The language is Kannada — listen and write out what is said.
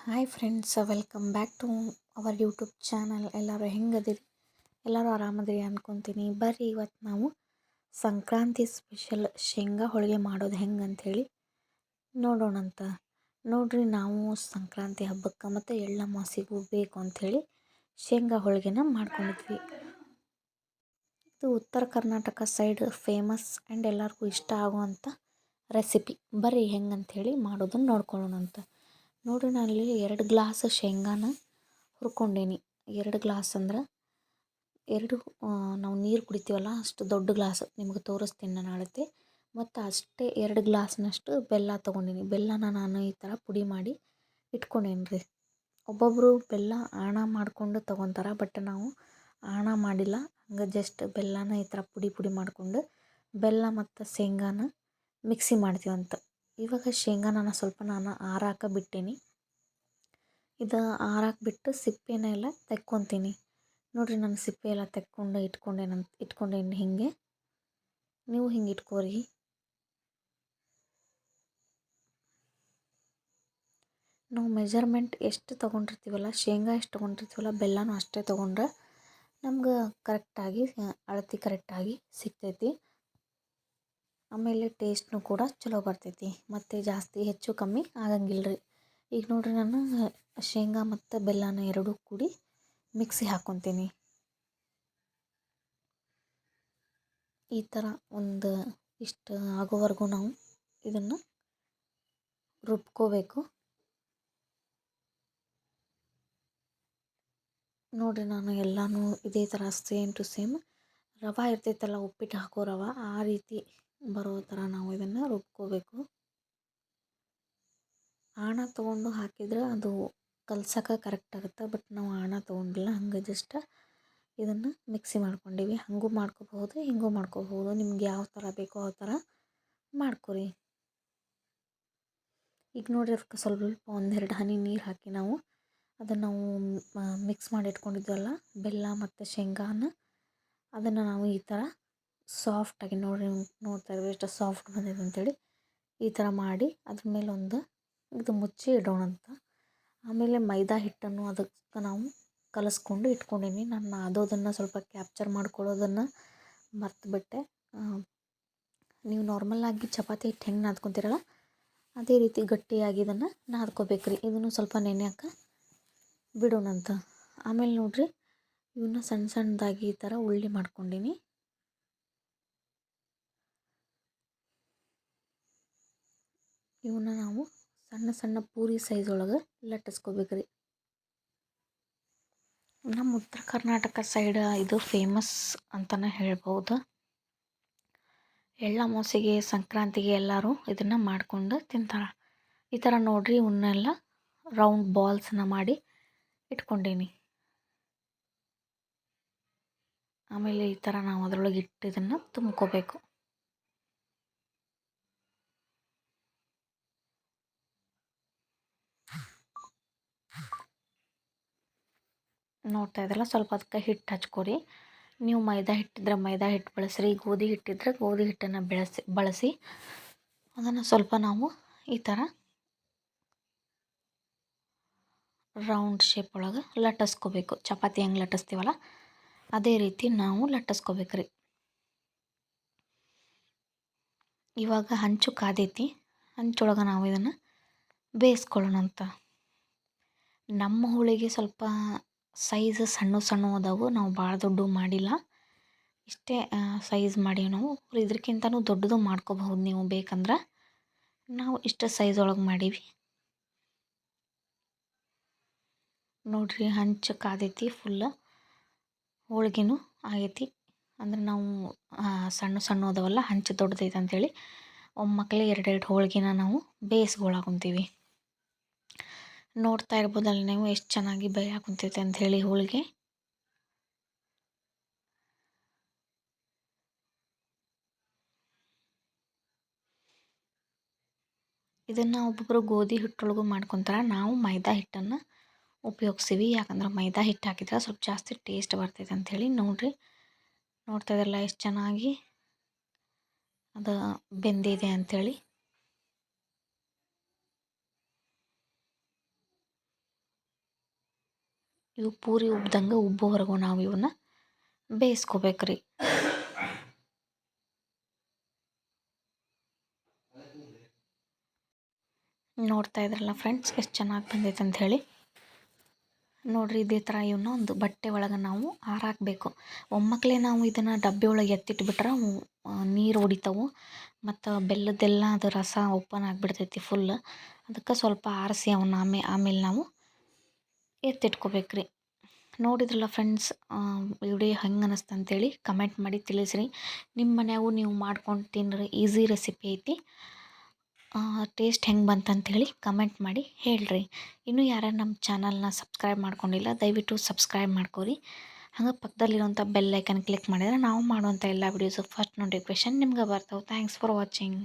Hi friends, welcome back to our YouTube channel. ಎಲ್ಲರೂ ಹೆಂಗದಿರಿ? ಎಲ್ಲರೂ ಆರಾಮದಿರಿ ಅನ್ಕೊತೀನಿ. ಬರ್ರಿ ಇವತ್ತು ನಾವು ಸಂಕ್ರಾಂತಿ ಸ್ಪೆಷಲ್ ಶೇಂಗಾ ಹೋಳಿಗೆ ಮಾಡೋದು ಹೆಂಗೆ ಅಂಥೇಳಿ ನೋಡೋಣಂತ. ನೋಡ್ರಿ, ನಾವು ಸಂಕ್ರಾಂತಿ ಹಬ್ಬಕ್ಕೆ ಮತ್ತು ಎಳ್ಳಮಾವಾಸೆಗೂ ಬೇಕು ಅಂಥೇಳಿ ಶೇಂಗಾ ಹೋಳಿಗೆನ ಮಾಡ್ಕೊಂಡಿದ್ವಿ. ಇದು ಉತ್ತರ ಕರ್ನಾಟಕ ಸೈಡ್ ಫೇಮಸ್ ಆ್ಯಂಡ್ ಎಲ್ಲರಿಗೂ ಇಷ್ಟ ಆಗುವಂಥ ರೆಸಿಪಿ. ಬರ್ರಿ ಹೆಂಗಂಥೇಳಿ ಮಾಡೋದನ್ನು ನೋಡ್ಕೊಳ್ಳೋಣಂತ. ನೋಡಿರಿ, ನಾನಿಲ್ಲಿ 2 ಗ್ಲಾಸ್ ಶೇಂಗಾನ ಹುರ್ಕೊಂಡೇನಿ. 2 ಗ್ಲಾಸ್ ಅಂದ್ರೆ 2 ನಾವು ನೀರು ಕುಡಿತೀವಲ್ಲ ಅಷ್ಟು ದೊಡ್ಡ ಗ್ಲಾಸ್ ನಿಮ್ಗೆ ತೋರಿಸ್ತೀನಿ ನಾನು ಅಳತೆ. ಮತ್ತು ಅಷ್ಟೇ 2 ಗ್ಲಾಸ್ನಷ್ಟು ಬೆಲ್ಲ ತೊಗೊಂಡೀನಿ. ಬೆಲ್ಲನ ನಾನು ಈ ಥರ ಪುಡಿ ಮಾಡಿ ಇಟ್ಕೊಂಡೇನಿ ರೀ. ಒಬ್ಬೊಬ್ಬರು ಬೆಲ್ಲ ಆಣ ಮಾಡಿಕೊಂಡು ತೊಗೊತಾರೆ, ಬಟ್ ನಾವು ಆಣ ಮಾಡಿಲ್ಲ. ಹಂಗೆ ಜಸ್ಟ್ ಬೆಲ್ಲನ ಈ ಥರ ಪುಡಿ ಮಾಡಿಕೊಂಡು ಬೆಲ್ಲ ಮತ್ತು ಶೇಂಗಾನ ಮಿಕ್ಸಿ ಮಾಡ್ತೀವಂತ. ಇವಾಗ ಶೇಂಗಾನ ಸ್ವಲ್ಪ ನಾನು ಆರಾಕ ಬಿಟ್ಟೇನಿ. ಇದು ಆರಾಕ್ಬಿಟ್ಟು ಸಿಪ್ಪೆನ ಎಲ್ಲ ತೆಕ್ಕೊತೀನಿ. ನೋಡಿರಿ, ನಾನು ಸಿಪ್ಪೆ ಎಲ್ಲ ತೆಕ್ಕೊಂಡು ಇಟ್ಕೊಂಡೇನಿ. ಹಿಂಗೆ ನೀವು ಹಿಂಗೆ ಇಟ್ಕೋರಿ. ನಾವು ಮೆಜರ್ಮೆಂಟ್ ಎಷ್ಟು ತೊಗೊಂಡಿರ್ತೀವಲ್ಲ, ಶೇಂಗಾ ಎಷ್ಟು ತೊಗೊಂಡಿರ್ತೀವಲ್ಲ, ಬೆಲ್ಲನೂ ಅಷ್ಟೇ ತೊಗೊಂಡ್ರೆ ನಮ್ಗೆ ಕರೆಕ್ಟಾಗಿ ಅಳತೆ ಕರೆಕ್ಟಾಗಿ ಸಿಗ್ತೈತಿ. ಆಮೇಲೆ ಟೇಸ್ಟ್ನೂ ಕೂಡ ಚಲೋ ಬರ್ತೈತಿ. ಮತ್ತು ಜಾಸ್ತಿ ಹೆಚ್ಚು ಕಮ್ಮಿ ಆಗಂಗಿಲ್ಲ ರೀ. ಈಗ ನೋಡಿರಿ, ನಾನು ಶೇಂಗಾ ಮತ್ತು ಬೆಲ್ಲನ ಎರಡೂ ಕೂಡಿ ಮಿಕ್ಸಿ ಹಾಕ್ಕೊತೀನಿ. ಈ ಥರ ಒಂದು ಇಷ್ಟು ಆಗೋವರೆಗೂ ನಾವು ಇದನ್ನು ರುಬ್ಕೋಬೇಕು. ನೋಡಿರಿ, ನಾನು ಎಲ್ಲನೂ ಇದೇ ಥರ ಸೇಮ್ ಟು ಸೇಮ್ ರವೆ ಇರ್ತೈತಲ್ಲ, ಉಪ್ಪಿಟ್ಟು ಹಾಕೋ ರವೆ, ಆ ರೀತಿ ಬರೋ ಥರ ನಾವು ಇದನ್ನು ರುಬ್ಕೋಬೇಕು. ಆಣ ತೊಗೊಂಡು ಹಾಕಿದ್ರೆ ಅದು ಕಲ್ಸಕ್ಕೆ ಕರೆಕ್ಟ್ ಆಗುತ್ತೆ. ಬಟ್ ನಾವು ಆಣ ತೊಗೊಂಡಿಲ್ಲ, ಹಂಗೆ ಜಸ್ಟ್ ಇದನ್ನು ಮಿಕ್ಸಿ ಮಾಡ್ಕೊಂಡೀವಿ. ಹಾಗೂ ಮಾಡ್ಕೋಬಹುದು, ಹಿಂಗೂ ಮಾಡ್ಕೋಬಹುದು. ನಿಮ್ಗೆ ಯಾವ ಥರ ಬೇಕೋ ಆ ಥರ ಮಾಡ್ಕೊರಿ. ಈಗ ನೋಡಿರಿ, ಅದಕ್ಕೆ ಸ್ವಲ್ಪ 1-2 ಹನಿ ನೀರು ಹಾಕಿ ಅದನ್ನು ನಾವು ಮಿಕ್ಸ್ ಮಾಡಿ ಇಟ್ಕೊಂಡಿದ್ವಲ್ಲ ಬೆಲ್ಲ ಮತ್ತು ಶೇಂಗಾನ, ಅದನ್ನು ನಾವು ಈ ಥರ ಸಾಫ್ಟಾಗಿ ನೋಡ್ತಾ ಇದ್ದೀವಿ ಎಷ್ಟು ಸಾಫ್ಟ್ ಬಂದಿದೆ ಅಂಥೇಳಿ. ಈ ಥರ ಮಾಡಿ ಅದ್ರ ಮೇಲೆ ಇದು ಮುಚ್ಚಿ ಇಡೋಣಂತ. ಆಮೇಲೆ ಮೈದಾ ಹಿಟ್ಟನ್ನು ಅದಕ್ಕೆ ನಾವು ಕಲಸ್ಕೊಂಡು ಇಟ್ಕೊಂಡೀನಿ. ನಾನು ಅದನ್ನು ಸ್ವಲ್ಪ ಕ್ಯಾಪ್ಚರ್ ಮಾಡ್ಕೊಳ್ಳೋದನ್ನು ಮರ್ತುಬಿಟ್ಟೆ. ನೀವು ನಾರ್ಮಲಾಗಿ ಚಪಾತಿ ಹಿಟ್ಟು ಹೆಂಗೆ ನಾದ್ಕೊತೀರಲ್ಲ, ಅದೇ ರೀತಿ ಗಟ್ಟಿಯಾಗಿ ಇದನ್ನು ನಾದ್ಕೋಬೇಕ್ರಿ. ಇದನ್ನು ಸ್ವಲ್ಪ ನೆನೆಯೋಕೆ ಬಿಡೋಣಂತ. ಆಮೇಲೆ ನೋಡಿರಿ, ಇವನ್ನ ಸಣ್ಣದಾಗಿ ಈ ಥರ ಉಳ್ಳಿ ಮಾಡ್ಕೊಂಡೀನಿ. ಇವನ್ನ ನಾವು ಸಣ್ಣ ಪೂರಿ ಸೈಜ್ ಒಳಗೆ ಲಟ್ಟಿಸ್ಕೋಬೇಕ್ರಿ. ನಮ್ಮ ಉತ್ತರ ಕರ್ನಾಟಕ ಸೈಡ್ ಇದು ಫೇಮಸ್ ಅಂತಲೇ ಹೇಳ್ಬೋದು. ಎಳ್ಳಮಾವಾಸೆಗೆ, ಸಂಕ್ರಾಂತಿಗೆ ಎಲ್ಲರೂ ಇದನ್ನು ಮಾಡ್ಕೊಂಡು ತಿಂತಾರೆ. ಈ ಥರ ನೋಡಿರಿ, ಇವನ್ನೆಲ್ಲ ರೌಂಡ್ ಬಾಲ್ಸನ್ನ ಮಾಡಿ ಇಟ್ಕೊಂಡೀನಿ. ಆಮೇಲೆ ಈ ಥರ ನಾವು ಅದರೊಳಗೆ ಇಟ್ಟು ಇದನ್ನು ತುಂಬ್ಕೋಬೇಕು. ನೋಡ್ತಾ ಇದ್ದಲ್ಲ, ಸ್ವಲ್ಪ ಅದಕ್ಕೆ ಹಿಟ್ಟು ಹಚ್ಕೊರಿ. ನೀವು ಮೈದಾ ಹಿಟ್ಟಿದ್ರೆ ಮೈದಾ ಹಿಟ್ಟು ಬಳಸ್ರಿ, ಗೋಧಿ ಹಿಟ್ಟಿದ್ರೆ ಗೋಧಿ ಹಿಟ್ಟನ್ನು ಬಳಸಿ ಅದನ್ನು ಸ್ವಲ್ಪ ನಾವು ಈ ಥರ ರೌಂಡ್ ಶೇಪ್ ಒಳಗೆ ಲಟ್ಟಿಸ್ಕೋಬೇಕು. ಚಪಾತಿ ಹೆಂಗೆ ಲಟ್ಟಿಸ್ತೀವಲ್ಲ ಅದೇ ರೀತಿ ನಾವು ಲಟ್ಟಿಸ್ಕೋಬೇಕ್ರಿ. ಇವಾಗ ಹಂಚು ಕಾದೈತಿ. ಹಂಚೊಳಗೆ ನಾವು ಇದನ್ನು ಬೇಯಿಸ್ಕೊಳ್ಳೋಣಂತ. ನಮ್ಮ ಹೋಳಿಗೆ ಸ್ವಲ್ಪ ಸೈಜ್ ಸಣ್ಣ ಅದಾವು. ನಾವು ಭಾಳ ದೊಡ್ಡ ಮಾಡಿಲ್ಲ, ಇಷ್ಟೇ ಸೈಜ್ ಮಾಡೀವಿ ನಾವು. ಇದಕ್ಕಿಂತನೂ ದೊಡ್ಡದು ಮಾಡ್ಕೋಬಹುದು ನೀವು ಬೇಕಂದ್ರೆ. ನಾವು ಇಷ್ಟು ಸೈಜ್ ಒಳಗೆ ಮಾಡೀವಿ. ನೋಡಿರಿ, ಹಂಚು ಕಾದೈತಿ, ಫುಲ್ ಹೋಳ್ಗೆನೂ ಆಗೈತಿ. ಅಂದ್ರೆ ನಾವು ಸಣ್ಣ ಅದಾವಲ್ಲ, ಹಂಚು ದೊಡ್ಡದೈತೆ ಅಂಥೇಳಿ ಒಮ್ಮಕ್ಕಲೇ 2 ಹೋಳ್ಗೆನ ನಾವು ಬೇಯಿಸ್ಕೊಳಕುಂತೀವಿ. ನೋಡ್ತಾ ಇರ್ಬೋದಲ್ಲ ನೀವು ಎಷ್ಟು ಚೆನ್ನಾಗಿ ಬೇಯಾಕುಂತೈತೆ ಅಂಥೇಳಿ ಹೋಳಿಗೆ. ಇದನ್ನು ಒಬ್ಬೊಬ್ಬರು ಗೋಧಿ ಹಿಟ್ಟೊಳಗೂ ಮಾಡ್ಕೊತಾರೆ. ನಾವು ಮೈದಾ ಹಿಟ್ಟನ್ನು ಉಪಯೋಗಿಸ್ತೀವಿ. ಯಾಕಂದ್ರೆ ಮೈದಾ ಹಿಟ್ಟು ಹಾಕಿದ್ರೆ ಸ್ವಲ್ಪ ಜಾಸ್ತಿ ಟೇಸ್ಟ್ ಬರ್ತೈತೆ ಅಂಥೇಳಿ. ನೋಡಿರಿ, ನೋಡ್ತಾ ಇದ್ರಲ್ಲ ಎಷ್ಟು ಚೆನ್ನಾಗಿ ಅದು ಬೆಂದಿದೆ ಅಂಥೇಳಿ. ಇವು ಪೂರಿ ಉಬ್ದಂಗೆ ಉಬ್ಬೋವರೆಗೂ ನಾವು ಇವನ್ನ ಬೇಯಿಸ್ಕೋಬೇಕ್ರಿ. ನೋಡ್ತಾ ಇದ್ರಲ್ಲ ಫ್ರೆಂಡ್ಸ್ ಎಷ್ಟು ಚೆನ್ನಾಗಿ ಬಂದೈತೆ ಅಂತ ಹೇಳಿ. ನೋಡಿರಿ ಇದೇ ಥರ ಇವನ್ನ ಒಂದು ಬಟ್ಟೆ ಒಳಗೆ ನಾವು ಆರಾಕಬೇಕು. ಒಮ್ಮಕ್ಕಲೇ ನಾವು ಇದನ್ನು ಡಬ್ಬಿ ಒಳಗೆ ಎತ್ತಿಟ್ಬಿಟ್ರೆ ನೀರು ಹೊಡಿತಾವೆ ಮತ್ತು ಬೆಲ್ಲದ್ದೆಲ್ಲ ಅದು ರಸ ಓಪನ್ ಆಗಿಬಿಡ್ತೈತಿ ಫುಲ್. ಅದಕ್ಕೆ ಸ್ವಲ್ಪ ಆರಿಸಿ ಅವನ್ನ ಆಮೇಲೆ ನಾವು ಎತ್ತಿಟ್ಕೋಬೇಕ್ರಿ. ನೋಡಿದ್ರಲ್ಲ ಫ್ರೆಂಡ್ಸ್, ವಿಡಿಯೋ ಹೆಂಗೆ ಅನ್ನಿಸ್ತು ಅಂತೇಳಿ ಕಮೆಂಟ್ ಮಾಡಿ ತಿಳಿಸ್ರಿ. ನಿಮ್ಮ ಮನ್ಯಾಗೂ ನೀವು ಮಾಡ್ಕೊಂಡು ತಿನ್ನಿರಿ. ಈಸಿ ರೆಸಿಪಿ ಐತಿ. ಟೇಸ್ಟ್ ಹೆಂಗೆ ಬಂತಂಥೇಳಿ ಕಮೆಂಟ್ ಮಾಡಿ ಹೇಳ್ರಿ. ಇನ್ನೂ ಯಾರ್ಯಾರು ನಮ್ಮ ಚಾನಲ್ನ ಸಬ್ಸ್ಕ್ರೈಬ್ ಮಾಡ್ಕೊಂಡಿಲ್ಲ ದಯವಿಟ್ಟು ಸಬ್ಸ್ಕ್ರೈಬ್ ಮಾಡ್ಕೊರಿ. ಹಂಗೆ ಪಕ್ಕದಲ್ಲಿರುವಂಥ ಬೆಲ್ ಐಕನ್ ಕ್ಲಿಕ್ ಮಾಡಿದ್ರೆ ನಾವು ಮಾಡುವಂಥ ಎಲ್ಲ ವೀಡಿಯೋಸು ಫಸ್ಟ್ ನೋಟಿಫಿಕೇಷನ್ ನಿಮ್ಗೆ ಬರ್ತಾವೆ. Thanks for watching.